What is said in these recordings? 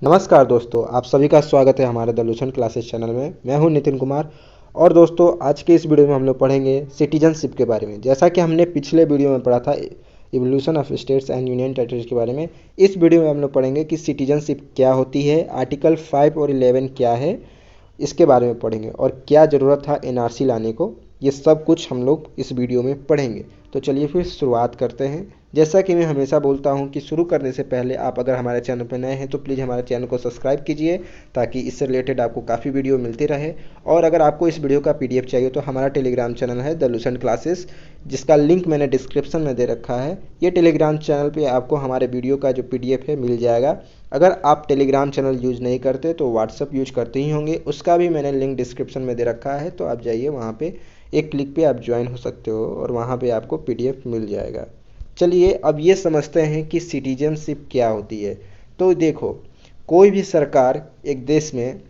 नमस्कार दोस्तों, आप सभी का स्वागत है हमारे द लुसेंट क्लासेस चैनल में। मैं हूं नितिन कुमार। और दोस्तों, आज के इस वीडियो में हम लोग पढ़ेंगे सिटीजनशिप के बारे में। जैसा कि हमने पिछले वीडियो में पढ़ा था evolution of states and union territories के बारे में, इस वीडियो में हम लोग पढ़ेंगे कि सिटीजनशिप क्या होती है, आर्टिकल 5 और 11 क्या है, इसके बारे में पढ़ेंगे और क्या ज़रूरत था एनआरसी लाने को। ये सब कुछ हम लोग इस वीडियो में पढ़ेंगे। तो चलिए फिर शुरुआत करते हैं। जैसा कि मैं हमेशा बोलता हूं कि शुरू करने से पहले आप अगर हमारे चैनल पर नए हैं तो प्लीज़ हमारे चैनल को सब्सक्राइब कीजिए, ताकि इससे रिलेटेड आपको काफ़ी वीडियो मिलती रहे। और अगर आपको इस वीडियो का पीडीएफ चाहिए तो हमारा टेलीग्राम चैनल है द लुसेंट क्लासेस, जिसका लिंक मैंने डिस्क्रिप्शन में दे रखा है। ये टेलीग्राम चैनल पे आपको हमारे वीडियो का जो पीडीएफ है मिल जाएगा। अगर आप टेलीग्राम चैनल यूज़ नहीं करते तो व्हाट्सअप यूज करते ही होंगे, उसका भी मैंने लिंक डिस्क्रिप्शन में दे रखा है। तो आप जाइए वहाँ पे, एक क्लिक पे आप ज्वाइन हो सकते हो और वहाँ पे आपको पीडीएफ मिल जाएगा। चलिए अब ये समझते हैं कि सिटीजनशिप क्या होती है। तो देखो, कोई भी सरकार एक देश में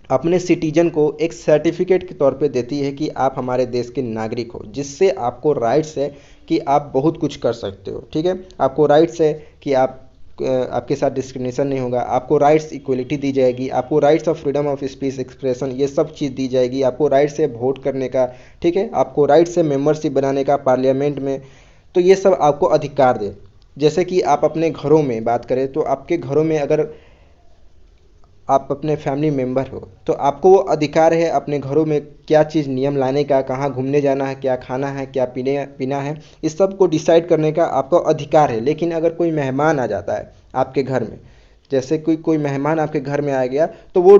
अपने सिटीजन को एक सर्टिफिकेट के तौर पे देती है कि आप हमारे देश के नागरिक हो, जिससे आपको राइट्स है कि आप बहुत कुछ कर सकते हो। ठीक है, आपको राइट्स है कि आपके साथ डिस्क्रिमिनेशन नहीं होगा, आपको राइट्स इक्वलिटी दी जाएगी, आपको rights of freedom of speech expression ये सब चीज़ दी जाएगी, आपको राइट्स है वोट करने का। ठीक है, आपको राइट्स है मेंबरशिप बनाने का पार्लियामेंट में। तो ये सब आपको अधिकार दे। जैसे कि आप अपने घरों में बात करें तो आपके घरों में अगर आप अपने फैमिली मेम्बर हो तो आपको वो अधिकार है अपने घरों में क्या चीज़ नियम लाने का, कहाँ घूमने जाना है, क्या खाना है, क्या पीने पीना है, इस सब को डिसाइड करने का आपको अधिकार है। लेकिन अगर कोई मेहमान आ जाता है आपके घर में, जैसे कोई कोई मेहमान आपके घर में आ गया, तो वो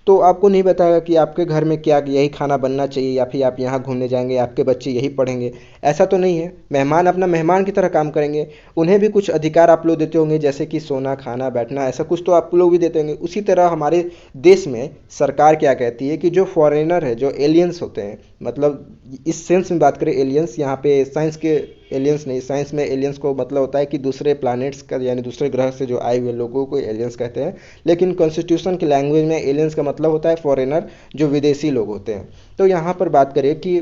तो आपको नहीं बताएगा कि आपके घर में क्या यही खाना बनना चाहिए या फिर आप यहाँ घूमने जाएंगे, आपके बच्चे यही पढ़ेंगे। ऐसा तो नहीं है। मेहमान अपना मेहमान की तरह काम करेंगे। उन्हें भी कुछ अधिकार आप लोग देते होंगे, जैसे कि सोना, खाना, बैठना, ऐसा कुछ तो आप लोग भी देते होंगे। उसी तरह हमारे देश में सरकार क्या कहती है कि जो फॉरेनर है, जो एलियंस होते हैं, मतलब इस सेंस में बात करें एलियंस, यहाँ पे साइंस के एलियंस नहीं, साइंस में एलियंस को मतलब होता है कि दूसरे प्लैनेट्स का यानी दूसरे ग्रह से जो आए हुए लोगों को एलियंस कहते हैं। लेकिन कॉन्स्टिट्यूशन की लैंग्वेज में एलियंस का मतलब होता है फॉरेनर, जो विदेशी लोग होते हैं। तो यहाँ पर बात करें कि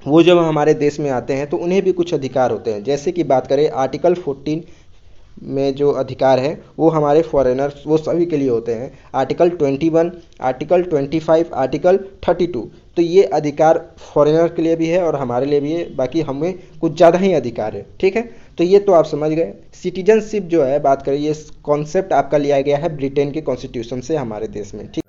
वो जब हमारे देश में आते हैं तो उन्हें भी कुछ अधिकार होते हैं। जैसे कि बात करें आर्टिकल 14 में जो अधिकार है वो हमारे फॉरेनर्स वो सभी के लिए होते हैं। आर्टिकल 21, आर्टिकल 25, आर्टिकल 32, तो ये अधिकार फॉरेनर के लिए भी है और हमारे लिए भी है। बाकी हमें कुछ ज़्यादा ही अधिकार है। ठीक है, तो ये तो आप समझ गए। सिटीजनशिप जो है बात करें, ये कॉन्सेप्ट आपका लिया गया है ब्रिटेन के कॉन्स्टिट्यूशन से हमारे देश में। ठीक,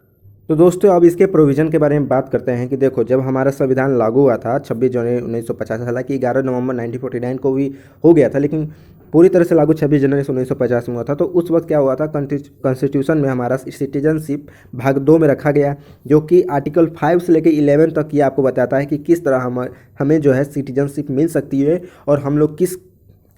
तो दोस्तों अब इसके प्रोविज़न के बारे में बात करते हैं कि देखो, जब हमारा संविधान लागू हुआ था 26 जनवरी 1950, हालांकि 11 नवंबर 1949 को भी हो गया था, लेकिन पूरी तरह से लागू 26 जनवरी 1950 में हुआ था। तो उस वक्त क्या हुआ था, कॉन्स्टिट्यूशन में हमारा सिटीजनशिप भाग 2 में रखा गया, जो कि आर्टिकल 5 से लेकर 11 तक ये आपको बताता है कि किस तरह हमें जो है सिटीजनशिप मिल सकती है और हम लोग किस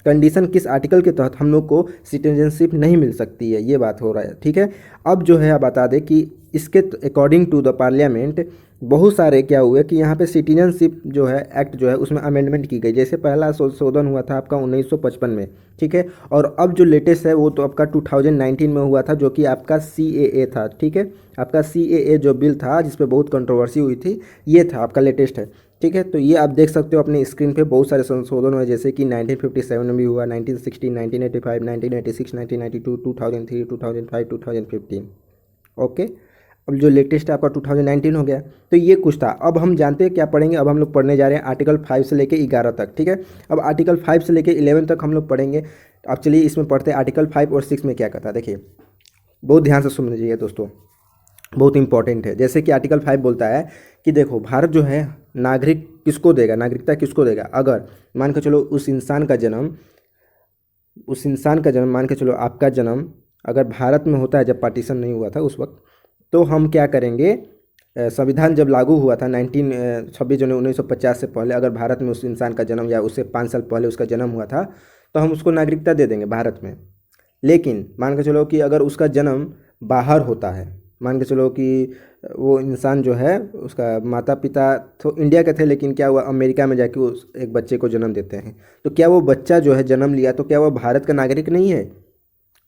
कंडीशन, किस आर्टिकल के तहत हम लोग को सिटीजनशिप नहीं मिल सकती है। ये बात हो रहा है। ठीक है, अब जो है बता दें कि इसके अकॉर्डिंग टू द पार्लियामेंट बहुत सारे क्या हुए कि यहाँ पे सिटीजनशिप जो है एक्ट जो है उसमें अमेंडमेंट की गई। जैसे पहला संशोधन हुआ था आपका 1955 में। ठीक है, और अब जो लेटेस्ट है वो तो आपका 2019 में हुआ था, जो कि आपका CAA था। ठीक है, आपका CAA जो बिल था जिस पे बहुत कंट्रोवर्सी हुई थी, ये था आपका लेटेस्ट है। ठीक है, तो ये आप देख सकते हो अपने स्क्रीन पे बहुत सारे संशोधन हुए, जैसे कि 1957 में भी हुआ, 1960, 1985, 1986, 1992, 2003, 2005, 2015। ओके, अब जो लेटेस्ट है आपका 2019 हो गया। तो ये कुछ था। अब हम जानते हैं क्या पढ़ेंगे। अब हम लोग पढ़ने जा रहे हैं आर्टिकल 5 से लेकर 11 तक। ठीक है, अब आर्टिकल 5 से लेकर 11 तक हम लोग पढ़ेंगे। अब चलिए इसमें पढ़ते हैं आर्टिकल 5 और 6 में क्या कहता है। देखिए, बहुत ध्यान से सुनिए दोस्तों, बहुत इंपॉर्टेंट है। जैसे कि आर्टिकल 5 बोलता है कि देखो, भारत जो है नागरिक किसको देगा, नागरिकता किसको देगा, अगर मान के चलो उस इंसान का जन्म मान के चलो आपका जन्म अगर भारत में होता है, जब पार्टीशन नहीं हुआ था उस वक्त, तो हम क्या करेंगे, संविधान जब लागू हुआ था 26 जनवरी 1950 से पहले, अगर भारत में उस इंसान का जन्म या उससे 5 साल पहले उसका जन्म हुआ था, तो हम उसको नागरिकता दे देंगे भारत में। लेकिन मान के चलो कि अगर उसका जन्म बाहर होता है, मान के चलो कि वो इंसान जो है उसका माता पिता तो इंडिया के थे, लेकिन क्या हुआ अमेरिका में जाके उस एक बच्चे को जन्म देते हैं, तो क्या वो बच्चा जो है जन्म लिया तो क्या वो भारत का नागरिक नहीं है?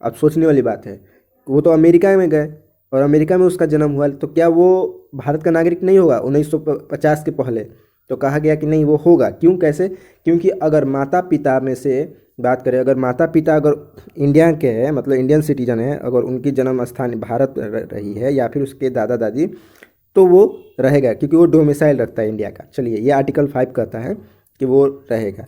अब सोचने वाली बात है। वो तो अमेरिका में गए और अमेरिका में उसका जन्म हुआ, तो क्या वो भारत का नागरिक नहीं होगा 1950 के पहले? तो कहा गया कि नहीं, वो होगा। क्यों, कैसे? क्योंकि अगर माता पिता में से बात करें, अगर माता पिता अगर इंडिया के हैं, मतलब इंडियन सिटीजन है, अगर उनकी जन्म स्थान भारत रही है या फिर उसके दादा दादी, तो वो रहेगा, क्योंकि वो डोमिसाइल रखता है इंडिया का। चलिए, ये आर्टिकल 5 कहता है कि वो रहेगा।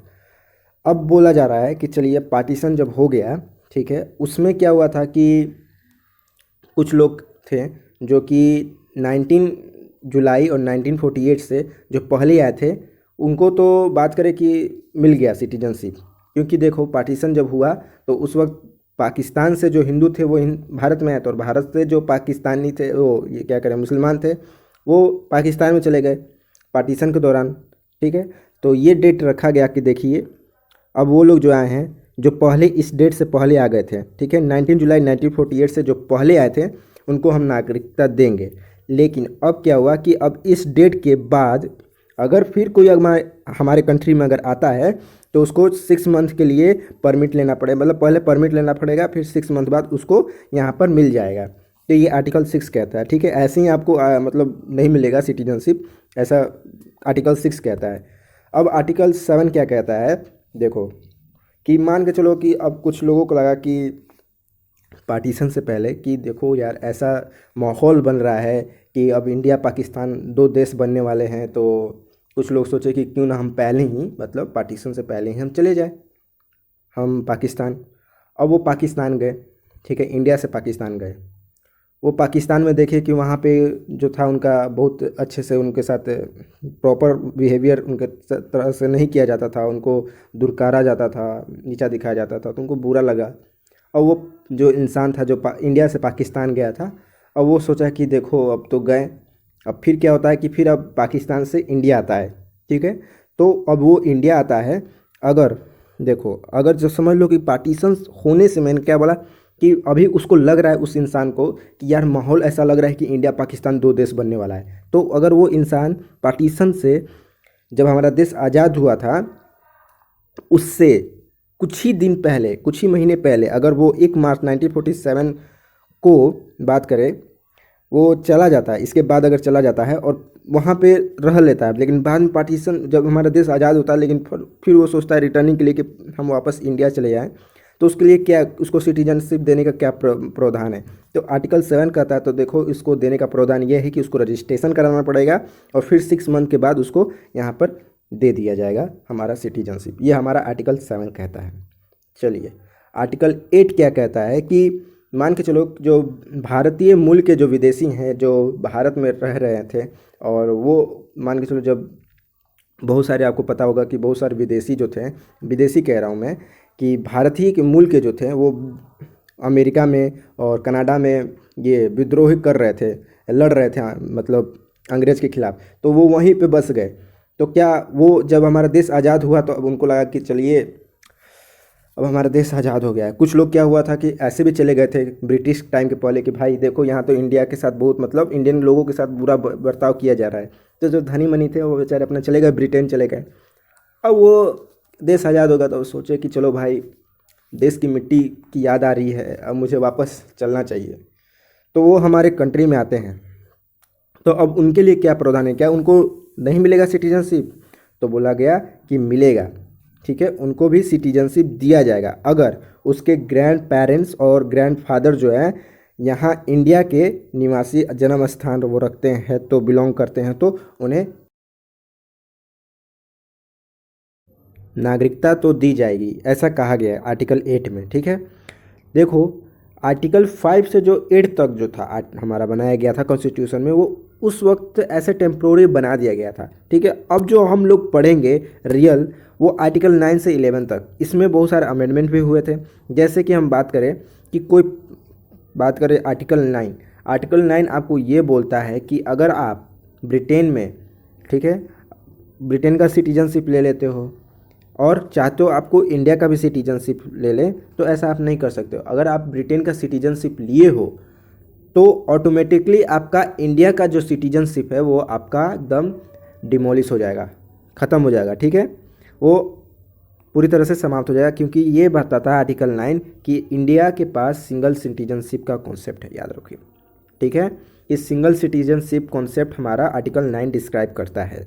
अब बोला जा रहा है कि चलिए पार्टीशन जब हो गया, ठीक है, उसमें क्या हुआ था कि कुछ लोग थे जो कि 19 जुलाई और 1948 से जो पहले आए थे, उनको तो बात करें कि मिल गया सिटीजनशिप। क्योंकि देखो, पार्टीशन जब हुआ तो उस वक्त पाकिस्तान से जो हिंदू थे वो भारत में आए थे, और भारत से जो पाकिस्तानी थे, वो ये क्या करें, मुसलमान थे, वो पाकिस्तान में चले गए पार्टीशन के दौरान। ठीक है, तो ये डेट रखा गया कि देखिए, अब वो लोग जो आए हैं, जो पहले इस डेट से पहले आ गए थे, ठीक है, 19 जुलाई 1948 से जो पहले आए थे, उनको हम नागरिकता देंगे। लेकिन अब क्या हुआ कि अब इस डेट के बाद अगर फिर कोई हमारे कंट्री में अगर आता है, तो उसको 6 मंथ के लिए परमिट लेना पड़ेगा, मतलब पहले परमिट लेना पड़ेगा, फिर 6 मंथ बाद उसको यहाँ पर मिल जाएगा। तो ये आर्टिकल 6 कहता है। ठीक है, ऐसे ही आपको मतलब नहीं मिलेगा सिटीजनशिप, ऐसा आर्टिकल 6 कहता है। अब आर्टिकल 7 क्या कहता है, देखो, कि मान के चलो कि अब कुछ लोगों को लगा कि पार्टीशन से पहले कि देखो यार, ऐसा माहौल बन रहा है कि अब इंडिया पाकिस्तान 2 देश बनने वाले हैं, तो कुछ लोग सोचे कि क्यों ना हम पहले ही, मतलब पार्टीशन से पहले ही हम चले जाए, हम पाकिस्तान। अब वो पाकिस्तान गए, ठीक है, इंडिया से पाकिस्तान गए। वो पाकिस्तान में देखे कि वहाँ पे जो था उनका बहुत अच्छे से उनके साथ प्रॉपर बिहेवियर उनके तरह से नहीं किया जाता था, उनको दुरकारा जाता था, नीचा दिखाया जाता था, तो उनको बुरा लगा। और वो जो इंसान था जो इंडिया से पाकिस्तान गया था, अब वो सोचा कि देखो अब तो गए, अब फिर क्या होता है कि फिर अब पाकिस्तान से इंडिया आता है। ठीक है, तो अब वो इंडिया आता है, अगर देखो, अगर जो समझ लो कि पार्टीशन होने से, मैंने क्या बोला कि अभी उसको लग रहा है उस इंसान को कि यार माहौल ऐसा लग रहा है कि इंडिया पाकिस्तान 2 देश बनने वाला है, तो अगर वो इंसान पार्टीशन से, जब हमारा देश आज़ाद हुआ था उससे कुछ ही दिन पहले, कुछ ही महीने पहले, अगर वो 1 मार्च 1947 को बात करें, वो चला जाता है, इसके बाद अगर चला जाता है और वहाँ पे रह लेता है, लेकिन बाद में पार्टीशन जब हमारा देश आज़ाद होता है, लेकिन फिर वो सोचता है रिटर्निंग के लिए कि हम वापस इंडिया चले जाएँ, तो उसके लिए क्या, उसको सिटीजनशिप देने का क्या प्रावधान है। तो आर्टिकल 7 कहता है, तो देखो इसको देने का प्रावधान ये है कि उसको रजिस्ट्रेशन कराना पड़ेगा और फिर 6 मंथ के बाद उसको यहाँ पर दे दिया जाएगा हमारा सिटीजनशिप। ये हमारा आर्टिकल 7 कहता है। चलिए, आर्टिकल 8 क्या कहता है कि मान के चलो जो भारतीय मूल के जो विदेशी हैं, जो भारत में रह रहे थे, और वो मान के चलो, जब बहुत सारे, आपको पता होगा कि बहुत सारे विदेशी जो थे, विदेशी कह रहा हूँ मैं, कि भारतीय के मूल के जो थे वो अमेरिका में और कनाडा में ये विद्रोह कर रहे थे, लड़ रहे थे, मतलब अंग्रेज़ के खिलाफ, तो वो वहीं पे बस गए। तो क्या वो जब हमारा देश आज़ाद हुआ तो अब उनको लगा कि चलिए अब हमारा देश आज़ाद हो गया है। कुछ लोग क्या हुआ था कि ऐसे भी चले गए थे ब्रिटिश टाइम के पहले कि भाई देखो यहाँ तो इंडिया के साथ बहुत, मतलब इंडियन लोगों के साथ बुरा बर्ताव किया जा रहा है, तो जो धनी मनी थे वो बेचारे अपने चले गए, ब्रिटेन चले गए। अब वो देश आज़ाद होगा तो सोचे कि चलो भाई, देश की मिट्टी की याद आ रही है, अब मुझे वापस चलना चाहिए, तो वो हमारे कंट्री में आते हैं। तो अब उनके लिए क्या प्रावधान है, क्या उनको नहीं मिलेगा सिटीजनशिप? तो बोला गया कि मिलेगा। ठीक है, उनको भी सिटीजनशिप दिया जाएगा अगर उसके ग्रैंड पेरेंट्स और ग्रैंडफादर जो है यहाँ इंडिया के निवासी जन्म स्थान वो रखते हैं, तो बिलोंग करते हैं, तो उन्हें नागरिकता तो दी जाएगी, ऐसा कहा गया है आर्टिकल 8 में। ठीक है, देखो, आर्टिकल 5 से जो 8 तक जो था हमारा बनाया गया था कॉन्स्टिट्यूशन में, वो उस वक्त ऐसे टेम्प्रोरी बना दिया गया था। ठीक है, अब जो हम लोग पढ़ेंगे रियल, वो आर्टिकल 9 से 11 तक, इसमें बहुत सारे अमेंडमेंट भी हुए थे। जैसे कि हम बात करें कि कोई बात करें आर्टिकल 9, आर्टिकल 9 आपको ये बोलता है कि अगर आप ब्रिटेन में, ठीक है, ब्रिटेन का सिटीजनशिप ले लेते हो और चाहते हो आपको इंडिया का भी सिटीजनशिप ले लें, तो ऐसा आप नहीं कर सकते हो। अगर आप ब्रिटेन का सिटीजनशिप लिए हो तो ऑटोमेटिकली आपका इंडिया का जो सिटीजनशिप है वो आपका एकदम डिमोलिश हो जाएगा, ख़त्म हो जाएगा। ठीक है, वो पूरी तरह से समाप्त हो जाएगा, क्योंकि ये बताता है आर्टिकल 9 कि इंडिया के पास सिंगल सिटीजनशिप का कॉन्सेप्ट है, याद रखिए। ठीक है, इस सिंगल सिटीजनशिप कॉन्सेप्ट हमारा आर्टिकल 9 डिस्क्राइब करता है।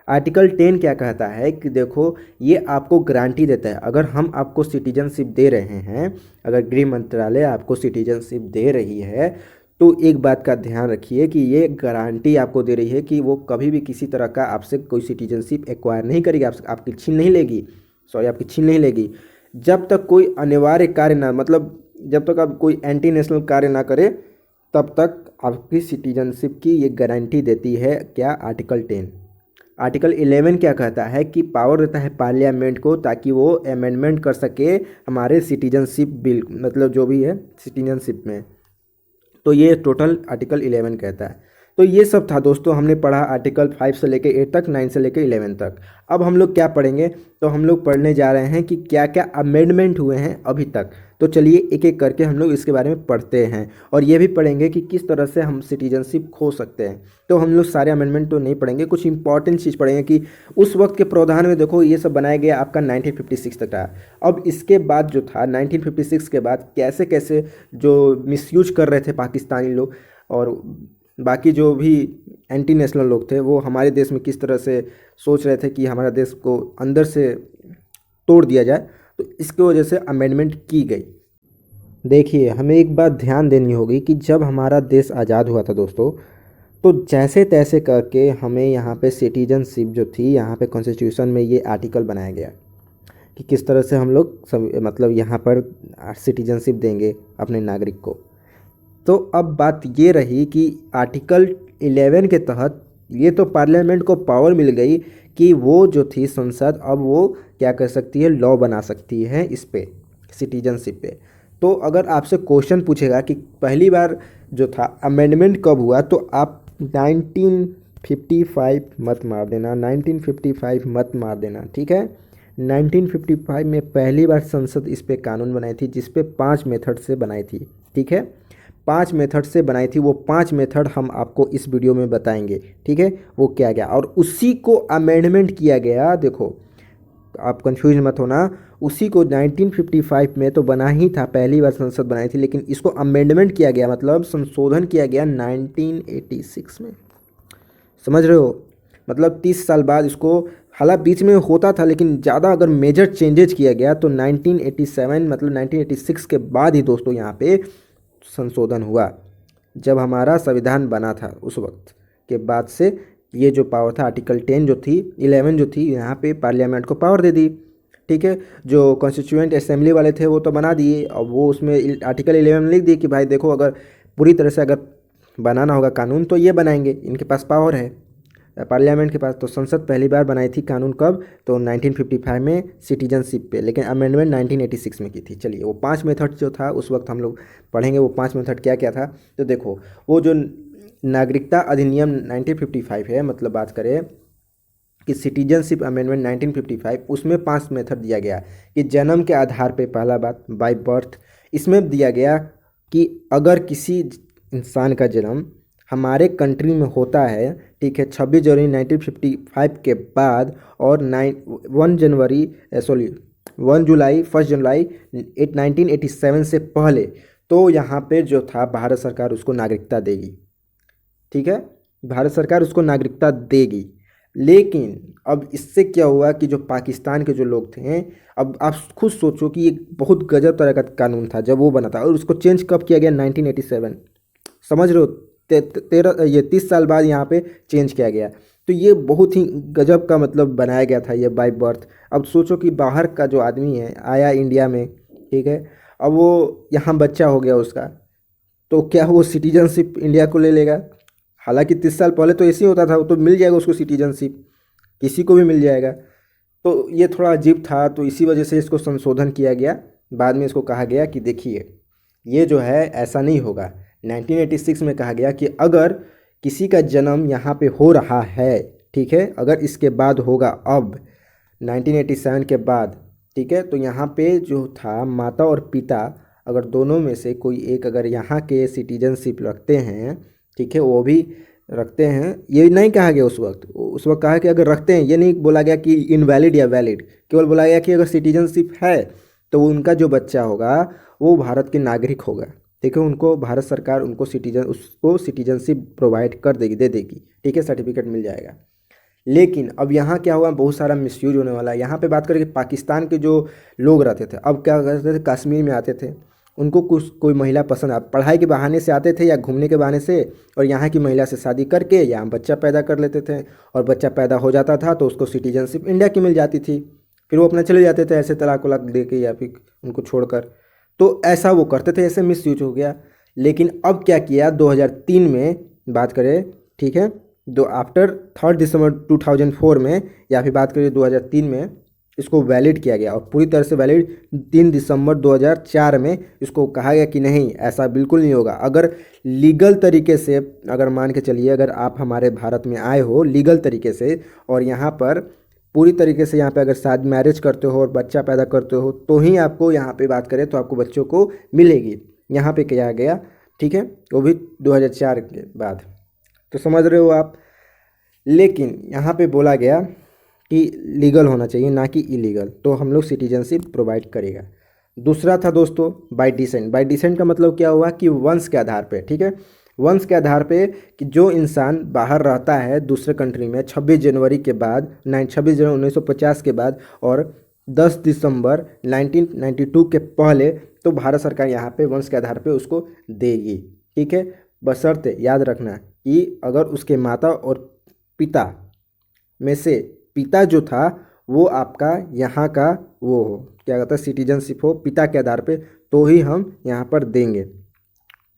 आर्टिकल 10 क्या कहता है कि देखो ये आपको गारंटी देता है, अगर हम आपको सिटीजनशिप दे रहे हैं, अगर गृह मंत्रालय आपको सिटीजनशिप दे रही है तो एक बात का ध्यान रखिए कि ये गारंटी आपको दे रही है कि वो कभी भी किसी तरह का आपसे कोई सिटीजनशिप एक्वायर नहीं करेगी, आपकी छीन नहीं लेगी, सॉरी आपकी छीन नहीं लेगी, जब तक कोई अनिवार्य कार्य ना, मतलब जब तक आप कोई एंटी नेशनल कार्य ना करे तब तक आपकी सिटीजनशिप की ये गारंटी देती है क्या, आर्टिकल 10। आर्टिकल 11 क्या कहता है कि पावर देता है पार्लियामेंट को ताकि वो अमेंडमेंट कर सके हमारे सिटीजनशिप बिल, मतलब जो भी है सिटीजनशिप में। तो ये टोटल आर्टिकल 11 कहता है। तो ये सब था दोस्तों, हमने पढ़ा आर्टिकल 5 से लेकर 8 तक, 9 से लेकर 11 तक। अब हम लोग क्या पढ़ेंगे, तो हम लोग पढ़ने जा रहे हैं कि क्या क्या अमेंडमेंट हुए हैं अभी तक। तो चलिए एक एक करके हम लोग इसके बारे में पढ़ते हैं और ये भी पढ़ेंगे कि किस तरह से हम सिटीजनशिप खो सकते हैं। तो हम लोग सारे अमेंडमेंट तो नहीं पढ़ेंगे, कुछ इंपॉर्टेंट चीज़ पढ़ेंगे कि उस वक्त के प्रावधान में देखो ये सब बनाया गया आपका 1956 तक था। अब इसके बाद जो था 1956 के बाद कैसे कैसे जो मिसयूज कर रहे थे पाकिस्तानी लोग और बाकी जो भी एंटी नेशनल लोग थे वो हमारे देश में किस तरह से सोच रहे थे कि हमारा देश को अंदर से तोड़ दिया जाए, तो इसकी वजह से अमेंडमेंट की गई। देखिए हमें एक बात ध्यान देनी होगी कि जब हमारा देश आज़ाद हुआ था दोस्तों, तो जैसे तैसे करके हमें यहाँ पे सिटीजनशिप जो थी, यहाँ पे कॉन्स्टिट्यूशन में ये आर्टिकल बनाया गया कि किस तरह से हम लोग सब मतलब यहाँ पर सिटीजनशिप देंगे अपने नागरिक को। तो अब बात ये रही कि आर्टिकल 11 के तहत ये तो पार्लियामेंट को पावर मिल गई कि वो जो थी संसद, अब वो क्या कर सकती है, लॉ बना सकती है इस पे, सिटीजनशिप पे। तो अगर आपसे क्वेश्चन पूछेगा कि पहली बार जो था अमेंडमेंट कब हुआ, तो आप 1955 मत मार देना, 1955 मत मार देना, ठीक है। 1955 में पहली बार संसद इस पे कानून बनाई थी, जिस पे 5 मेथड से बनाई थी, ठीक है। 5 मेथड से बनाई थी, वो 5 मेथड हम आपको इस वीडियो में बताएंगे, ठीक है। वो क्या गया और उसी को अमेंडमेंट किया गया। देखो आप कंफ्यूज मत होना, उसी को 1955 में तो बना ही था, पहली बार संसद बनाई थी, लेकिन इसको अमेंडमेंट किया गया, मतलब संशोधन किया गया 1986 में। समझ रहे हो, मतलब 30 साल बाद इसको, हालांकि बीच में होता था लेकिन ज़्यादा अगर मेजर चेंजेज किया गया तो 1987 मतलब 1986 के बाद ही दोस्तों यहाँ पे संशोधन हुआ। जब हमारा संविधान बना था उस वक्त के बाद से ये जो पावर था आर्टिकल 10 जो थी, 11 जो थी, यहाँ पे पार्लियामेंट को पावर दे दी, ठीक है। जो कॉन्स्टिट्यूएंट असेंबली वाले थे वो तो बना दिए, और वो उसमें आर्टिकल 11 में लिख दिए कि भाई देखो अगर पूरी तरह से अगर बनाना होगा कानून तो ये बनाएंगे, इनके पास पावर है पार्लियामेंट के पास। तो संसद पहली बार बनाई थी कानून कब, तो 1955 में सिटीजनशिप पे, लेकिन अमेंडमेंट 1986 में की थी। चलिए वो 5 मेथड जो था उस वक्त हम लोग पढ़ेंगे, वो 5 मेथड क्या क्या था। तो देखो वो जो नागरिकता अधिनियम 1955 है, मतलब बात करें कि सिटीजनशिप अमेंडमेंट 1955, उसमें 5 मेथड दिया गया कि जन्म के आधार पे, पहला बात बाय बर्थ। इसमें दिया गया कि अगर किसी इंसान का जन्म हमारे कंट्री में होता है, ठीक है, 26 जनवरी 1955 के बाद और 1 जुलाई 1987 से पहले, तो यहाँ पे जो था भारत सरकार उसको नागरिकता देगी, ठीक है, भारत सरकार उसको नागरिकता देगी। लेकिन अब इससे क्या हुआ कि जो पाकिस्तान के जो लोग थे, अब आप खुद सोचो कि ये बहुत गजब तरह का कानून था जब वो बना था, और उसको चेंज कब किया गया, 1987, समझ रहे हो, 30 साल बाद यहाँ पे चेंज किया गया। तो ये बहुत ही गजब का मतलब बनाया गया था ये बाय बर्थ। अब सोचो कि बाहर का जो आदमी है आया इंडिया में, ठीक है, अब वो यहाँ बच्चा हो गया उसका, तो क्या वो सिटीजनशिप इंडिया को ले लेगा? हालांकि 30 साल पहले तो ऐसे ही होता था, वो तो मिल जाएगा उसको सिटीजनशिप, किसी को भी मिल जाएगा। तो ये थोड़ा अजीब था, तो इसी वजह से इसको संशोधन किया गया। बाद में इसको कहा गया कि देखिए ये जो है ऐसा नहीं होगा। 1986 में कहा गया कि अगर किसी का जन्म यहाँ पे हो रहा है, ठीक है, अगर इसके बाद होगा, अब 1987 के बाद, ठीक है, तो यहाँ पे जो था माता और पिता अगर दोनों में से कोई एक अगर यहाँ के सिटीजनशिप रखते हैं, ठीक है, वो भी रखते हैं, ये नहीं कहा गया उस वक्त कहा कि अगर रखते हैं, ये नहीं बोला गया कि इनवैलिड या वैलिड, केवल बोला गया कि अगर सिटीजनशिप है तो उनका जो बच्चा होगा वो भारत के नागरिक होगा, ठीक है, उनको भारत सरकार उसको सिटीजनशिप प्रोवाइड कर देगी, दे देगी, ठीक है, सर्टिफिकेट मिल जाएगा। लेकिन अब यहाँ क्या हुआ, बहुत सारा मिसयूज होने वाला है। यहाँ पे बात करें कि पाकिस्तान के जो लोग रहते थे, अब क्या करते थे, कश्मीर में आते थे, उनको कुछ कोई महिला पसंद आ, पढ़ाई के बहाने से आते थे या घूमने के बहाने से, और यहाँ की महिला से शादी करके यहाँ बच्चा पैदा कर लेते थे, और बच्चा पैदा हो जाता था तो उसको सिटीजनशिप इंडिया की मिल जाती थी। फिर वो अपना चले जाते थे ऐसे तलाक वलाक दे के या फिर उनको छोड़कर। तो ऐसा वो करते थे, ऐसे मिसयूज हो गया। लेकिन अब क्या किया, 2003 में बात करें, ठीक है, दो आफ्टर 3 दिसंबर 2004 में, या फिर बात करें 2003 में, इसको वैलिड किया गया, और पूरी तरह से वैलिड 3 दिसंबर 2004 में इसको कहा गया कि नहीं, ऐसा बिल्कुल नहीं होगा। अगर लीगल तरीके से, अगर मान के चलिए, अगर आप हमारे भारत में आए हो लीगल तरीके से, और यहाँ पर पूरी तरीके से यहाँ पे अगर शादी मैरिज करते हो और बच्चा पैदा करते हो, तो ही आपको यहाँ पे बात करें तो आपको बच्चों को मिलेगी। यहाँ पे किया गया, ठीक है, वो भी 2004 के बाद, तो समझ रहे हो आप। लेकिन यहाँ पे बोला गया कि लीगल होना चाहिए, ना कि इलीगल, तो हम लोग सिटीजनशिप प्रोवाइड करेगा। दूसरा था दोस्तों बाय डिसेंट। बाय डिसेंट का मतलब क्या हुआ कि वंश के आधार पे, ठीक है, वंश के आधार पे, कि जो इंसान बाहर रहता है दूसरे कंट्री में 26 जनवरी के बाद, 26 जनवरी 1950 के बाद, और 10 दिसंबर 1992 के पहले, तो भारत सरकार यहाँ पे वंश के आधार पे उसको देगी, ठीक है। बशर्ते याद रखना कि अगर उसके माता और पिता में से पिता जो था वो आपका यहाँ का वो हो, क्या कहता है, सिटीजनशिप हो पिता के आधार पे, तो ही हम यहाँ पर देंगे।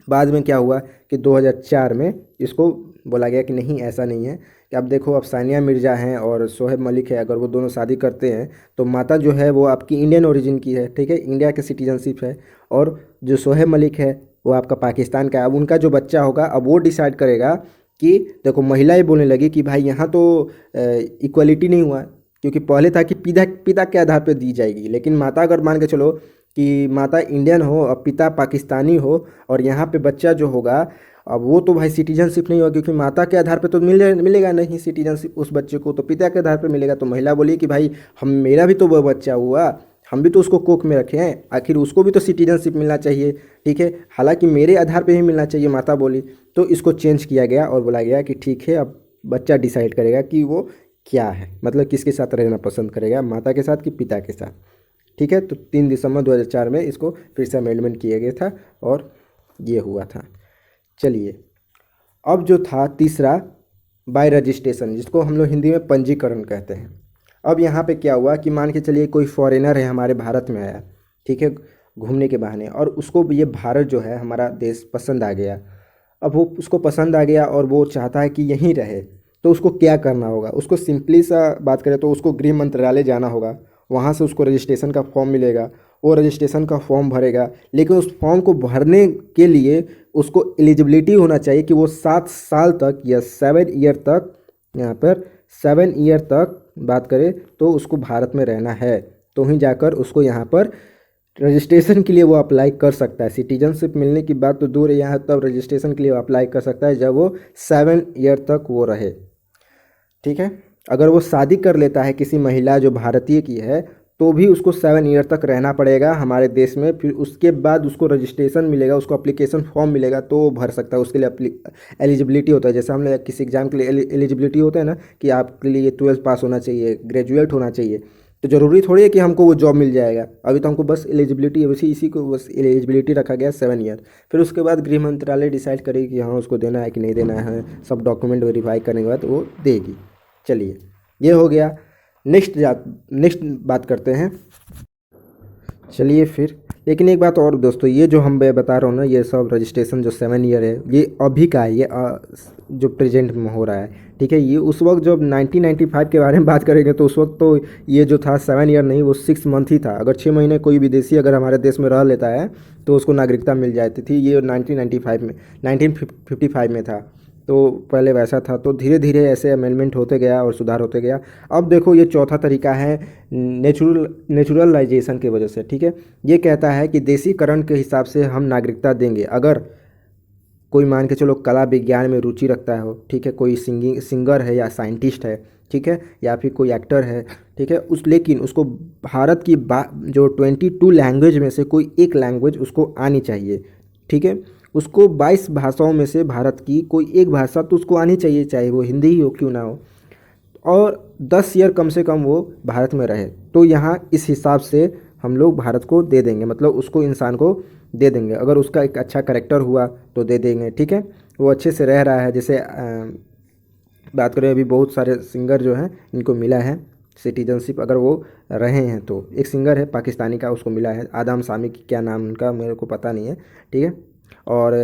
बाद में क्या हुआ कि 2004 में इसको बोला गया कि नहीं, ऐसा नहीं है। कि अब देखो, अब सानिया मिर्ज़ा हैं और शोएब मलिक है, अगर वो दोनों शादी करते हैं तो माता जो है वो आपकी इंडियन ओरिजिन की है, ठीक है, इंडिया के सिटीजनशिप है, और जो शोएब मलिक है वो आपका पाकिस्तान का है। अब उनका जो बच्चा होगा, अब वो डिसाइड करेगा कि देखो, महिलाएं बोलने लगी कि भाई यहाँ तो इक्वलिटी नहीं हुआ, क्योंकि पहले था कि पिता पिता के आधार पर दी जाएगी, लेकिन माता, अगर मान के चलो कि माता इंडियन हो और पिता पाकिस्तानी हो, और यहाँ पे बच्चा जो होगा, अब वो तो भाई सिटीजनशिप नहीं होगा, क्योंकि माता के आधार पे तो मिलेगा नहीं सिटीजनशिप उस बच्चे को, तो पिता के आधार पे मिलेगा। तो महिला बोली कि भाई, हम मेरा भी तो वो बच्चा हुआ, हम भी तो उसको कोख में रखे हैं, आखिर उसको भी तो सिटीजनशिप मिलना चाहिए, ठीक है, हालांकि मेरे आधार पे ही मिलना चाहिए, माता बोली। तो इसको चेंज किया गया और बोला गया कि ठीक है, अब बच्चा डिसाइड करेगा कि वो क्या है, मतलब किसके साथ रहना पसंद करेगा, माता के साथ कि पिता के साथ, ठीक है। तो 3 दिसंबर 2004 में इसको फिर से अमेंडमेंट किया गया था और ये हुआ था। चलिए, अब जो था तीसरा, बाय रजिस्ट्रेशन, जिसको हम लोग हिंदी में पंजीकरण कहते हैं। अब यहाँ पे क्या हुआ कि मान के चलिए कोई फॉरेनर है, हमारे भारत में आया, ठीक है, घूमने के बहाने, और उसको ये भारत जो है हमारा देश पसंद आ गया। अब वो उसको पसंद आ गया और वो चाहता है कि यहीं रहे, तो उसको क्या करना होगा, उसको सिंपली सा बात करें तो उसको गृह मंत्रालय जाना होगा, वहाँ से उसको रजिस्ट्रेशन का फॉर्म मिलेगा, वो रजिस्ट्रेशन का फॉर्म भरेगा। लेकिन उस फॉर्म को भरने के लिए उसको एलिजिबिलिटी होना चाहिए कि वो 7 साल तक या 7 ईयर तक, यहाँ पर 7 ईयर तक बात करें तो उसको भारत में रहना है, तो ही जाकर उसको यहाँ पर रजिस्ट्रेशन के लिए वो अप्लाई कर सकता है। सिटीजनशिप मिलने की बात तो दूर है, यहाँ तब रजिस्ट्रेशन के लिए अप्लाई कर सकता है जब वो 7 ईयर तक वो रहे, ठीक है। अगर वो शादी कर लेता है किसी महिला जो भारतीय की है, तो भी उसको 7 ईयर तक रहना पड़ेगा हमारे देश में। फिर उसके बाद उसको रजिस्ट्रेशन मिलेगा, उसको अप्लीकेशन फॉर्म मिलेगा, तो वो भर सकता है। उसके लिए एलिजिबिलिटी होता है, जैसे हमने किसी एग्जाम के लिए एलिजिबिलिटी होता है ना, कि आपके लिए 12th पास होना चाहिए, ग्रेजुएट होना चाहिए, तो ज़रूरी थोड़ी है कि हमको वो जॉब मिल जाएगा। अभी तो हमको बस एलिजिबिलिटी है, इसी को बस एलिजिबिलिटी रखा गया 7 ईयर। फिर उसके बाद गृह मंत्रालय डिसाइड करेगी कि हाँ उसको देना है कि नहीं देना है, सब डॉक्यूमेंट वेरीफाई करने के बाद वो देगी। चलिए, ये हो गया। नेक्स्ट बात करते हैं। चलिए फिर, लेकिन एक बात और दोस्तों, ये जो हम बता रहा हूँ ना, ये सब रजिस्ट्रेशन जो 7 ईयर है, ये अभी का है, ये जो प्रेजेंट में हो रहा है, ठीक है। ये उस वक्त जब 1995 के बारे में बात करेंगे तो उस वक्त तो ये जो था 7 ईयर नहीं, वो 6 मंथ ही था। अगर 6 महीने कोई विदेशी अगर हमारे देश में रह लेता है तो उसको नागरिकता मिल जाती थी। ये 1955 में था, तो पहले वैसा था। तो धीरे धीरे ऐसे अमेंडमेंट होते गया और सुधार होते गया। अब देखो, ये चौथा तरीका है नेचुरलाइजेशन की वजह से, ठीक है। ये कहता है कि देशीकरण के हिसाब से हम नागरिकता देंगे। अगर कोई मान के चलो कला विज्ञान में रुचि रखता हो, ठीक है, कोई सिंगर है या साइंटिस्ट है, ठीक है, या फिर कोई एक्टर है, ठीक है, लेकिन उसको भारत की जो 22 लैंग्वेज में से कोई एक लैंग्वेज उसको आनी चाहिए, ठीक है। उसको 22 भाषाओं में से भारत की कोई एक भाषा तो उसको आनी चाहिए, चाहे वो हिंदी ही हो क्यों ना हो। और 10 ईयर कम से कम वो भारत में रहे, तो यहाँ इस हिसाब से हम लोग भारत को दे देंगे, मतलब उसको इंसान को दे देंगे। अगर उसका एक अच्छा करेक्टर हुआ तो दे देंगे, ठीक है, वो अच्छे से रह रहा है। जैसे बात करें, अभी बहुत सारे सिंगर जो हैं इनको मिला है सिटीजनशिप, अगर वो रहे हैं तो। एक सिंगर है पाकिस्तानी का, उसको मिला है, आदम सामी की, क्या नाम उनका मेरे को पता नहीं है, ठीक है। और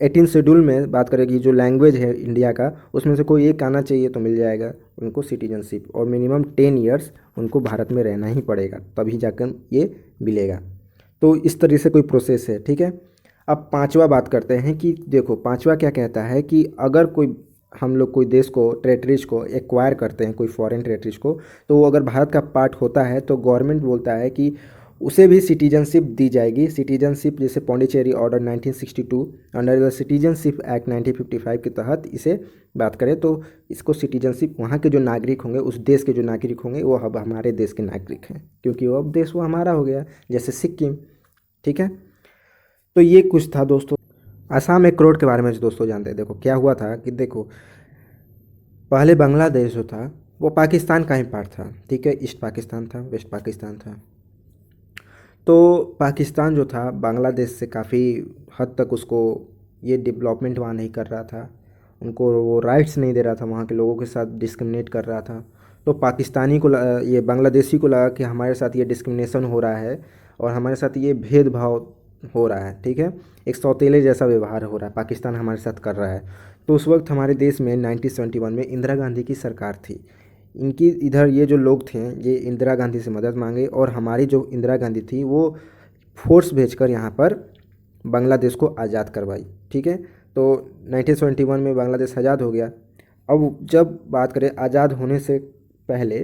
18 शेड्यूल में बात करें कि जो लैंग्वेज है इंडिया का, उसमें से कोई एक आना चाहिए तो मिल जाएगा उनको सिटीजनशिप, और मिनिमम 10 ईयर्स उनको भारत में रहना ही पड़ेगा, तभी जाकर ये मिलेगा। तो इस तरह से कोई प्रोसेस है, ठीक है। अब पांचवा बात करते हैं कि देखो पांचवा क्या कहता है कि अगर कोई, हम लोग कोई देश को, टेरेटरीज को एक्वायर करते हैं, कोई फॉरेन टेरेटरीज को, तो वो अगर भारत का पार्ट होता है तो गवर्नमेंट बोलता है कि उसे भी सिटीजनशिप दी जाएगी। सिटीजनशिप जैसे Pondicherry order 1962, under the citizenship act 1955 के तहत इसे बात करें तो इसको सिटीजनशिप, वहाँ के जो नागरिक होंगे, उस देश के जो नागरिक होंगे, वो अब हमारे देश के नागरिक हैं, क्योंकि वो अब देश वो हमारा हो गया, जैसे सिक्किम, ठीक है। तो ये कुछ था दोस्तों आसाम एक करोड़ के बारे में जो दोस्तों जानते हैं। देखो क्या हुआ था कि देखो पहले बांग्लादेश जो था वो पाकिस्तान का ही पार्ट था, ठीक है, ईस्ट पाकिस्तान था, वेस्ट पाकिस्तान था। तो पाकिस्तान जो था बांग्लादेश से काफ़ी हद तक उसको ये डेवलपमेंट वहाँ नहीं कर रहा था, उनको वो राइट्स नहीं दे रहा था, वहाँ के लोगों के साथ डिस्क्रिमिनेट कर रहा था। तो पाकिस्तानी को ये बांग्लादेशी को लगा कि हमारे साथ ये डिस्क्रिमिनेशन हो रहा है और हमारे साथ ये भेदभाव हो रहा है, ठीक है, एक सौतेले जैसा व्यवहार हो रहा है, पाकिस्तान हमारे साथ कर रहा है। तो उस वक्त हमारे देश में 1971 में इंदिरा गांधी की सरकार थी। इनकी इधर ये जो लोग थे ये इंदिरा गांधी से मदद मांगे, और हमारी जो इंदिरा गांधी थी वो फोर्स भेजकर यहाँ पर बांग्लादेश को आज़ाद करवाई, ठीक है। तो 1971 में बांग्लादेश आज़ाद हो गया। अब जब बात करें आज़ाद होने से पहले,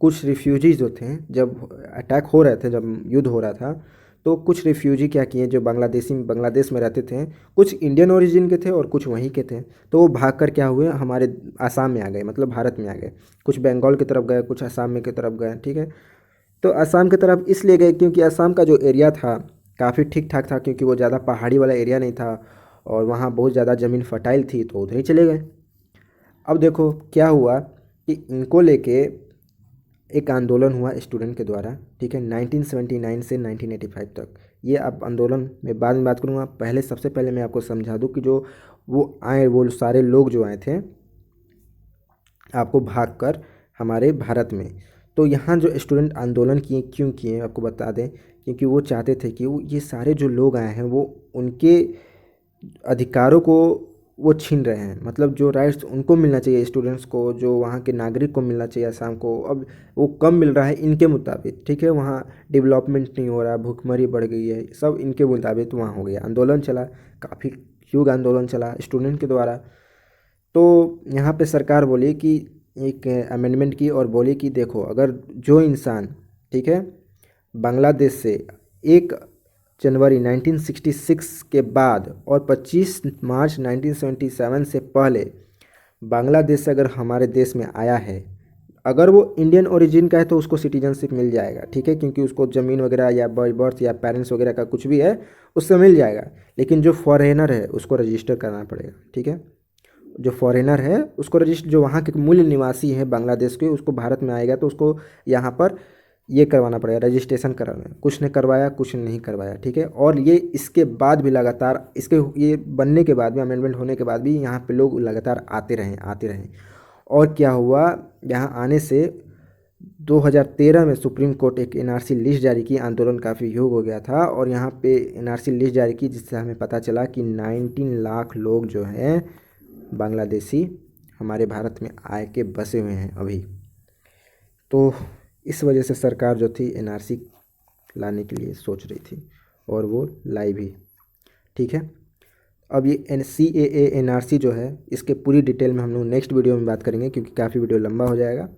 कुछ रिफ्यूजी जो थे, जब अटैक हो रहे थे, जब युद्ध हो रहा था, तो कुछ रिफ्यूजी क्या किए, जो बांग्लादेश में रहते थे, कुछ इंडियन ओरिजिन के थे और कुछ वहीं के थे, तो वो भाग कर क्या हुए, हमारे आसाम में आ गए, मतलब भारत में आ गए। कुछ बंगाल की तरफ गए, कुछ असम में की तरफ गए, ठीक है। तो असम की तरफ इसलिए गए क्योंकि असम का जो एरिया था काफ़ी ठीक ठाक था, क्योंकि वो ज़्यादा पहाड़ी वाला एरिया नहीं था और वहाँ बहुत ज़्यादा ज़मीन फर्टाइल थी, तो उधर ही चले गए। अब देखो क्या हुआ कि इनको लेके एक आंदोलन हुआ स्टूडेंट के द्वारा, ठीक है, 1979 से 1985 तक। ये अब आंदोलन में बाद में बात करूँगा, पहले सबसे पहले मैं आपको समझा दूँ कि जो वो आए, वो सारे लोग जो आए थे आपको भागकर हमारे भारत में, तो यहाँ जो स्टूडेंट आंदोलन किए, क्यों किए आपको बता दें, क्योंकि वो चाहते थे कि वो ये सारे जो लोग आए हैं वो उनके अधिकारों को वो छीन रहे हैं, मतलब जो राइट्स उनको मिलना चाहिए स्टूडेंट्स को, जो वहाँ के नागरिक को मिलना चाहिए असम को, अब वो कम मिल रहा है इनके मुताबिक, ठीक है। वहाँ डेवलपमेंट नहीं हो रहा, भूखमरी बढ़ गई है, सब इनके मुताबिक वहाँ हो गया। आंदोलन चला, काफ़ी युग आंदोलन चला स्टूडेंट के द्वारा। तो यहाँ पे सरकार बोली कि एक अमेंडमेंट की और बोली कि देखो अगर जो इंसान, ठीक है, बांग्लादेश से 1 जनवरी 1966 के बाद और 25 मार्च 1977 से पहले बांग्लादेश से अगर हमारे देश में आया है, अगर वो इंडियन ओरिजिन का है तो उसको सिटीजनशिप मिल जाएगा, ठीक है, क्योंकि उसको ज़मीन वगैरह या बाय बर्थ या पेरेंट्स वगैरह का कुछ भी है उससे मिल जाएगा। लेकिन जो फॉरेनर है उसको रजिस्टर करना पड़ेगा, ठीक है। जो फॉरेनर है उसको रजिस्टर, जो वहाँ के मूल निवासी है बांग्लादेश के, उसको भारत में आएगा तो उसको यहाँ पर ये करवाना पड़ेगा, रजिस्ट्रेशन कराना। कुछ ने करवाया, कुछ ने नहीं करवाया, ठीक है। और ये इसके बाद भी लगातार, इसके ये बनने के बाद भी, अमेंडमेंट होने के बाद भी यहाँ पे लोग लगातार आते रहें आते रहें। और क्या हुआ, यहाँ आने से 2013 में सुप्रीम कोर्ट एक एनआरसी लिस्ट जारी की, आंदोलन काफ़ी युग हो गया था, और यहाँ पे एनआरसी लिस्ट जारी की जिससे हमें पता चला कि 19 लाख लोग जो हैं बांग्लादेशी हमारे भारत में आए के बसे हुए हैं अभी। तो इस वजह से सरकार जो थी एनआरसी लाने के लिए सोच रही थी और वो लाई भी, ठीक है। अब ये CAA एनआरसी जो है, इसके पूरी डिटेल में हम लोग नेक्स्ट वीडियो में बात करेंगे, क्योंकि काफ़ी वीडियो लंबा हो जाएगा।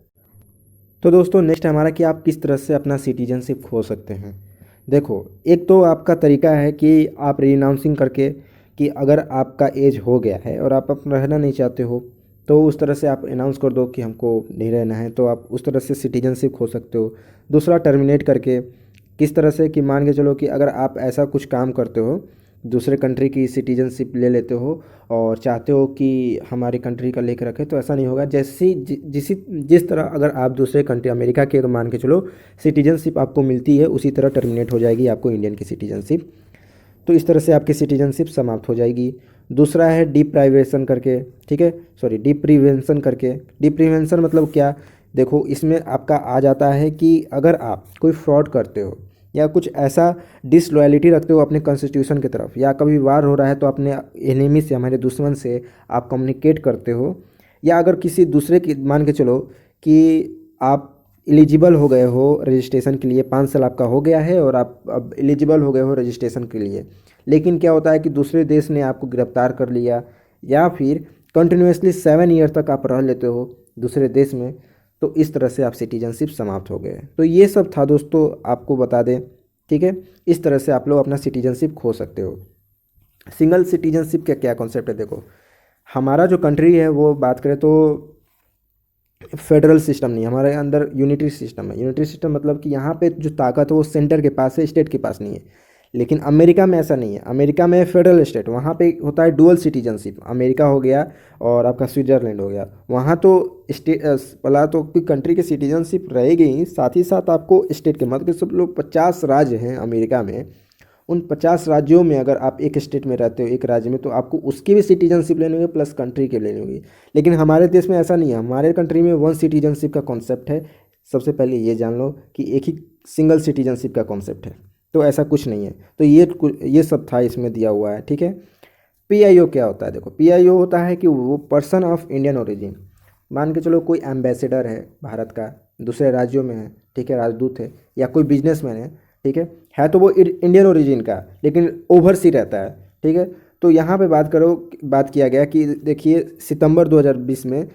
तो दोस्तों नेक्स्ट हमारा कि आप किस तरह से अपना सिटीजनशिप खो सकते हैं। देखो एक तो आपका तरीका है कि आप रीअनाउंसिंग करके, कि अगर आपका एज हो गया है और आप अपना रहना नहीं चाहते हो, तो उस तरह से आप अनाउंस कर दो कि हमको नहीं रहना है, तो आप उस तरह से सिटीजनशिप खो सकते हो। दूसरा टर्मिनेट करके, किस तरह से कि मान के चलो कि अगर आप ऐसा कुछ काम करते हो दूसरे कंट्री की सिटीजनशिप ले लेते हो और चाहते हो कि हमारी कंट्री का लेके रखें, तो ऐसा नहीं होगा। जिस तरह अगर आप दूसरे कंट्री अमेरिका के अगर मान के चलो सिटीजनशिप आपको मिलती है, उसी तरह टर्मिनेट हो जाएगी आपको इंडियन की सिटीजनशिप। तो इस तरह से आपकी सिटीजनशिप समाप्त हो जाएगी। दूसरा है डिप्राइवेशन करके, ठीक है, सॉरी डिप्रीवेंशन करके। डिप्रीवेंशन मतलब क्या, देखो इसमें आपका आ जाता है कि अगर आप कोई फ्रॉड करते हो या कुछ ऐसा डिसलॉयलिटी रखते हो अपने कॉन्स्टिट्यूशन की तरफ, या कभी वार हो रहा है तो अपने एनिमी से, हमारे दुश्मन से आप कम्युनिकेट करते हो, या अगर किसी दूसरे की मान के चलो कि आप एलिजिबल हो गए हो रजिस्ट्रेशन के लिए, 5 साल आपका हो गया है और आप अब एलिजिबल हो गए हो रजिस्ट्रेशन के लिए, लेकिन क्या होता है कि दूसरे देश ने आपको गिरफ्तार कर लिया, या फिर कंटिन्यूसली 7 ईयर तक आप रह लेते हो दूसरे देश में, तो इस तरह से आप सिटीजनशिप समाप्त हो गए। तो ये सब था दोस्तों, आपको बता दें, ठीक है। इस तरह से आप लोग अपना सिटीजनशिप खो सकते हो। सिंगल सिटीजनशिप का क्या कॉन्सेप्ट है, देखो हमारा जो कंट्री है वो बात करें तो फेडरल सिस्टम नहीं, हमारे अंदर यूनिटरी सिस्टम है। यूनिटरी सिस्टम मतलब कि यहाँ पे जो ताकत है वो सेंटर के पास है, स्टेट के पास नहीं है। लेकिन अमेरिका में ऐसा नहीं है, अमेरिका में फेडरल स्टेट, वहाँ पे होता है डुअल सिटीजनशिप। अमेरिका हो गया और आपका स्विट्जरलैंड हो गया, वहाँ तो स्टेट भला तो कोई कंट्री की सिटीजनशिप रहेगी ही, साथ ही साथ आपको स्टेट के मतलब कि सब लोग 50 राज्य हैं अमेरिका में, उन 50 राज्यों में अगर आप एक स्टेट में रहते हो, एक राज्य में, तो आपको उसकी भी सिटीजनशिप लेनी होगी प्लस कंट्री की लेनी होगी। लेकिन हमारे देश में ऐसा नहीं है, हमारे कंट्री में वन सिटीजनशिप का कॉन्सेप्ट है। सबसे पहले ये जान लो कि एक ही सिंगल सिटीजनशिप का कॉन्सेप्ट है, तो ऐसा कुछ नहीं है। तो ये सब था इसमें दिया हुआ है, ठीक है। पीआईओ क्या होता है, देखो पीआईओ होता है कि वो पर्सन ऑफ इंडियन ओरिजिन। मान के चलो कोई एम्बेसडर है भारत का, दूसरे राज्यों में है, ठीक है, राजदूत है, या कोई बिजनेसमैन है, ठीक है तो वो इंडियन ओरिजिन का लेकिन ओवरसी रहता है, ठीक है। तो यहाँ पे बात किया गया कि देखिए सितंबर 2020 में,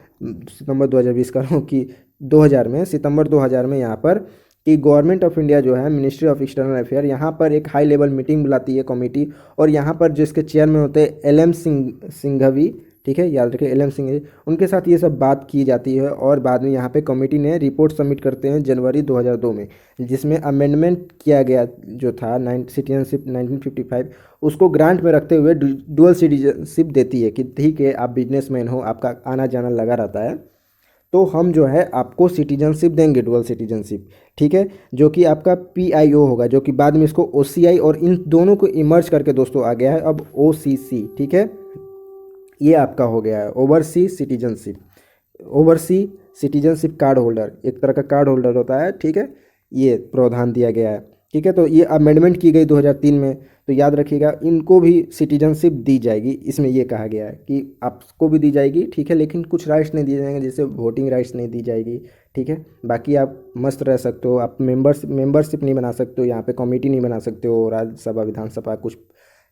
सितंबर 2020 कर रहा हूँ कि 2000 में, सितंबर 2000 में यहाँ पर कि गवर्नमेंट ऑफ इंडिया जो है, मिनिस्ट्री ऑफ एक्सटर्नल अफेयर, यहाँ पर एक हाई लेवल मीटिंग बुलाती है कमेटी, और यहाँ पर जिसके चेयरमैन होते हैं एलएम सिंघवी, ठीक है, याद रखिए एलएम सिंघवी, उनके साथ ये सब बात की जाती है। और बाद में यहाँ पे कमेटी ने रिपोर्ट सबमिट करते हैं जनवरी 2002 में, जिसमें अमेंडमेंट किया गया जो था सिटीजनशिप 1955, उसको ग्रांट में रखते हुए डुअल सिटीजनशिप देती है कि ठीक है आप बिजनेसमैन हो, आपका आना जाना लगा रहता है, तो हम जो है आपको सिटीजनशिप देंगे, डुअल सिटीजनशिप, ठीक है, जो कि आपका पीआईओ होगा, जो कि बाद में इसको ओसीआई और इन दोनों को इमर्ज करके दोस्तों आ गया है अब ओसीसी, ठीक है। ये आपका हो गया है oversee citizenship. Oversee citizenship card holder, एक तरह का कार्ड होल्डर होता है, ठीक है, ये प्रावधान दिया गया है, ठीक है। तो ये अमेंडमेंट की गई 2003 में, तो याद रखिएगा इनको भी सिटीजनशिप दी जाएगी। इसमें ये कहा गया है कि आपको भी दी जाएगी, ठीक है, लेकिन कुछ राइट्स नहीं दिए जाएंगे, जैसे वोटिंग राइट्स नहीं दी जाएगी, ठीक है। बाकी आप मस्त रह सकते हो, आप मेंबरशिप नहीं बना सकते हो, यहाँ पे कमेटी नहीं बना सकते हो, राज्यसभा विधानसभा कुछ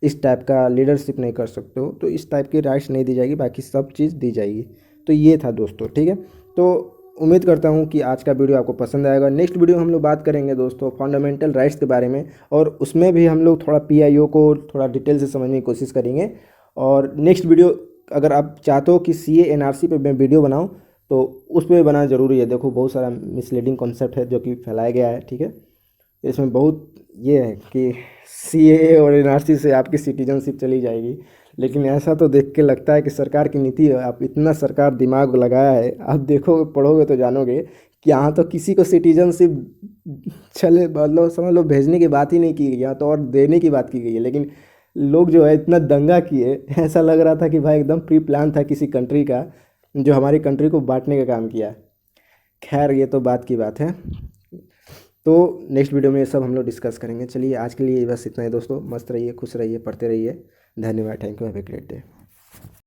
इस टाइप का लीडरशिप नहीं कर सकते हो, तो इस टाइप की राइट्स नहीं दी जाएगी, बाकी सब चीज़ दी जाएगी। तो ये था दोस्तों, ठीक है। तो उम्मीद करता हूँ कि आज का वीडियो आपको पसंद आएगा। नेक्स्ट वीडियो हम लोग बात करेंगे दोस्तों फंडामेंटल राइट्स के बारे में, और उसमें भी हम लोग थोड़ा पीआईओ को थोड़ा डिटेल से समझने की कोशिश करेंगे। और नेक्स्ट वीडियो अगर आप चाहते हो कि सीए एनआरसी पे मैं वीडियो बनाऊँ, तो उस पर बनाना ज़रूरी है। देखो बहुत सारा मिसलीडिंग कॉन्सेप्ट है जो कि फैलाया गया है, ठीक है। इसमें बहुत ये है कि सीएए और एनआरसी से आपकी सिटीजनशिप चली जाएगी, लेकिन ऐसा तो देख के लगता है कि सरकार की नीति है। आप इतना सरकार दिमाग लगाया है, आप देखोगे पढ़ोगे तो जानोगे कि यहाँ तो किसी को सिटीजनशिप चले मतलब समझ लो भेजने की बात ही नहीं की गई, यहाँ तो और देने की बात की गई है। लेकिन लोग जो है इतना दंगा किए, ऐसा लग रहा था कि भाई एकदम प्री प्लान था किसी कंट्री का, जो हमारी कंट्री को बांटने का काम किया। खैर ये तो बात की बात है, तो नेक्स्ट वीडियो में ये सब हम लोग डिस्कस करेंगे। चलिए आज के लिए बस इतना ही दोस्तों, मस्त रहिए, खुश रहिए, पढ़ते रहिए। धन्यवाद, thank you, have a great day.